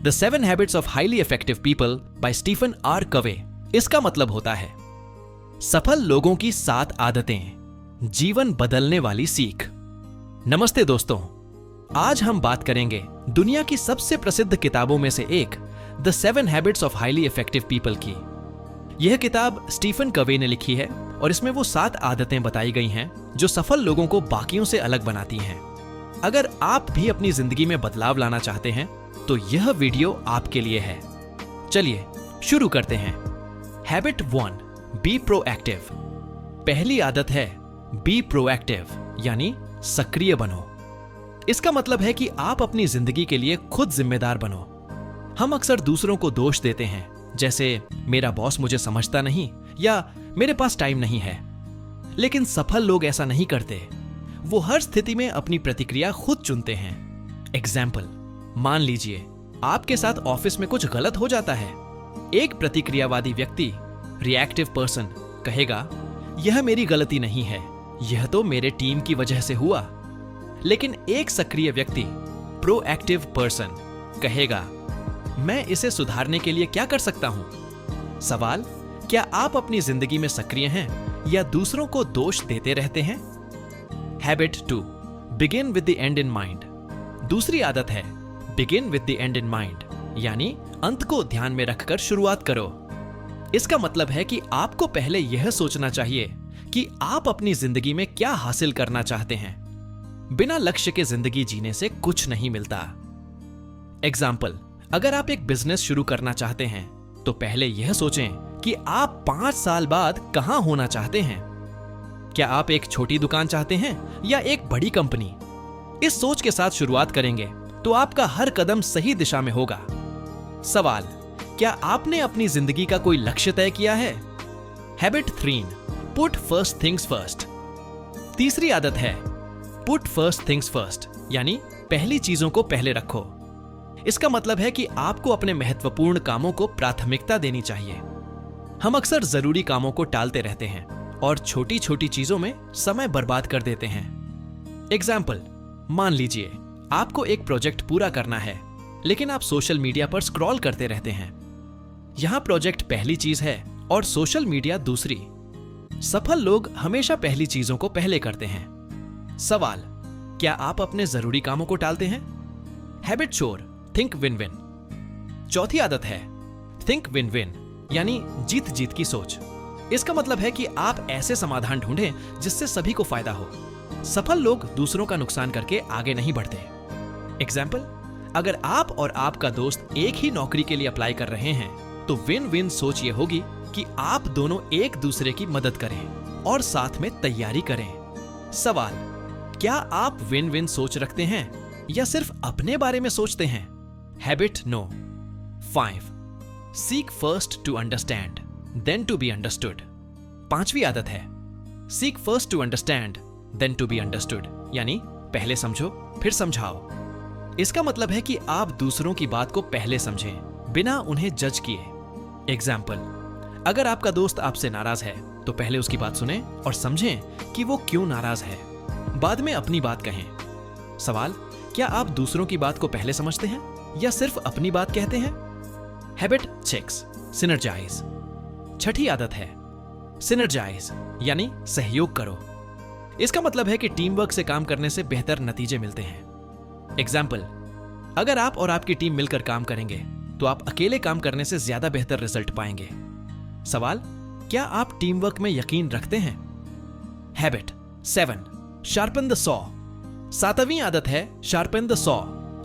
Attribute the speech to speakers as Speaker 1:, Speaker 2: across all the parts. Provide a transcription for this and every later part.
Speaker 1: The 7 habits of highly effective people by Stephen R Covey. इसका मतलब होता है सफल लोगों की 7 आदतें, जीवन बदलने वाली सीख। नमस्ते दोस्तों, आज हम बात करेंगे दुनिया की सबसे प्रसिद्ध किताबों में से एक the 7 habits of highly effective people की। यह किताब स्टीफन कवे ने लिखी है और इसमें वो 7 आदतें बताई गई हैं जो सफल लोगों को बाकियों से अलग बनाती हैं। अगर आप भी अपनी जिंदगी में बदलाव लाना चाहते हैं तो यह वीडियो आपके लिए है। चलिए शुरू करते हैं। Habit 1, be proactive. पहली आदत है बी प्रोएक्टिव, यानी सक्रिय बनो। इसका मतलब है कि आप अपनी जिंदगी के लिए खुद जिम्मेदार बनो। हम अक्सर दूसरों को दोष देते हैं, जैसे मेरा बॉस मुझे समझता नहीं या मेरे पास टाइम नहीं है। लेकिन सफल लोग ऐसा नहीं करते। वो हर स्थिति में अपनी प्रतिक्रिया खुद चुनते हैं। एग्जाम्पल, मान लीजिए आपके साथ ऑफिस में कुछ गलत हो जाता है। एक प्रतिक्रियावादी व्यक्ति, रिएक्टिव पर्सन, कहेगा यह मेरी गलती नहीं है, यह तो मेरे टीम की वजह से हुआ। लेकिन एक सक्रिय व्यक्ति, प्रोएक्टिव पर्सन, कहेगा मैं इसे सुधारने के लिए क्या कर सकता हूं। सवाल, क्या आप अपनी जिंदगी में सक्रिय हैं या दूसरों को दोष देते रहते हैं? Habit 2, begin with the and in mind. दूसरी आदत है begin with the and in mind, यानी अंत को ध्यान में रखकर शुरुआत करो। इसका मतलब है कि आपको पहले यह सोचना चाहिए कि आप अपनी जिंदगी में क्या हासिल करना चाहते हैं। बिना लक्ष्य के जिंदगी जीने से कुछ नहीं मिलता। एग्जाम्पल, अगर आप एक बिजनेस शुरू करना चाहते हैं तो पहले यह सोचें कि आप 5 साल बाद कहां होना चाहते हैं। क्या आप एक छोटी दुकान चाहते हैं या एक बड़ी कंपनी? इस सोच के साथ शुरुआत करेंगे तो आपका हर कदम सही दिशा में होगा। सवाल, क्या आपने अपनी जिंदगी का कोई लक्ष्य तय किया है? Habit 3, put first things first. तीसरी आदत है पुट फर्स्ट थिंग्स फर्स्ट, यानी पहली चीजों को पहले रखो। इसका मतलब है कि आपको अपने महत्वपूर्ण कामों को प्राथमिकता देनी चाहिए। हम अक्सर जरूरी कामों को टालते रहते हैं और छोटी छोटी चीजों में समय बर्बाद कर देते हैं। एग्जाम्पल, मान लीजिए आपको एक प्रोजेक्ट पूरा करना है, लेकिन आप सोशल मीडिया पर स्क्रॉल करते रहते हैं। यहां प्रोजेक्ट पहली चीज है और सोशल मीडिया दूसरी। सफल लोग हमेशा पहली चीजों को पहले करते हैं। सवाल, क्या आप अपने जरूरी कामों को टालते हैं? Habit 4, think win win. चौथी आदत है थिंक विन विन, यानी जीत जीत की सोच। इसका मतलब है कि आप ऐसे समाधान ढूंढें जिससे सभी को फायदा हो। सफल लोग दूसरों का नुकसान करके आगे नहीं बढ़ते। एग्जाम्पल, अगर आप और आपका दोस्त एक ही नौकरी के लिए अप्लाई कर रहे हैं तो विन विन सोच ये होगी कि आप दोनों एक दूसरे की मदद करें और साथ में तैयारी करें। सवाल, क्या आप विन विन सोच रखते हैं या सिर्फ अपने बारे में सोचते हैं? Habit 5, seek first to understand then to be understood. पांचवी आदत है seek first to understand then to be understood, यानी पहले समझो फिर समझाओ। इसका मतलब है कि आप दूसरों की बात को पहले समझें बिना उन्हें जज किए। एग्जाम्पल, अगर आपका दोस्त आपसे नाराज है तो पहले उसकी बात सुनें और समझें कि वो क्यों नाराज है, बाद में अपनी बात कहें। सवाल, क्या आप दूसरों की बात को पहले समझते हैं या सिर्फ अपनी बात कहते हैं? Habit 6, synergise. छठी आदत है सिनर्जाइज, यानी सहयोग करो। इसका मतलब है कि टीम वर्क से काम करने से बेहतर नतीजे मिलते हैं। एग्जाम्पल, अगर आप और आपकी टीम मिलकर काम करेंगे तो आप अकेले काम करने से ज्यादा बेहतर रिजल्ट पाएंगे। सवाल, क्या आप टीम वर्क में यकीन रखते हैं? Habit 7, sharpen the saw. 7वीं आदत है शार्पन द सॉ,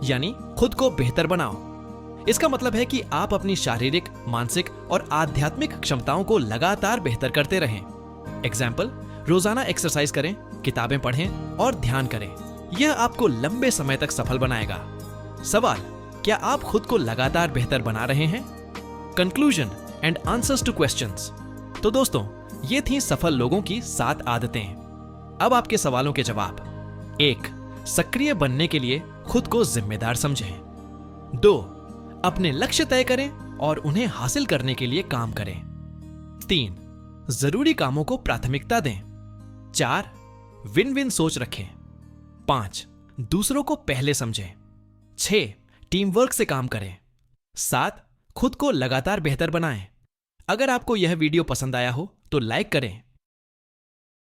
Speaker 1: यानी खुद को बेहतर बनाओ। इसका मतलब है कि आप अपनी शारीरिक, मानसिक और आध्यात्मिक क्षमताओं को लगातार बेहतर करते रहें। एग्जाम्पल, रोजाना एक्सरसाइज करें, किताबें पढ़ें और ध्यान करें। यह आपको लंबे समय तक सफल बनाएगा। सवाल, क्या आप खुद को लगातार बेहतर बना रहे हैं? Conclusion and answers two questions. तो दोस्तों, ये थी सफल लोगों की 7 आदतें। अब आपके सवालों के जवाब। 1, सक्रिय बनने के लिए खुद को जिम्मेदार समझें। 2, अपने लक्ष्य तय करें और उन्हें हासिल करने के लिए काम करें। 3, जरूरी कामों को प्राथमिकता दें। 4, विन विन सोच रखें। 5, दूसरों को पहले समझें। 6, टीम वर्क से काम करें। 7. खुद को लगातार बेहतर बनाएं। अगर आपको यह वीडियो पसंद आया हो तो लाइक करें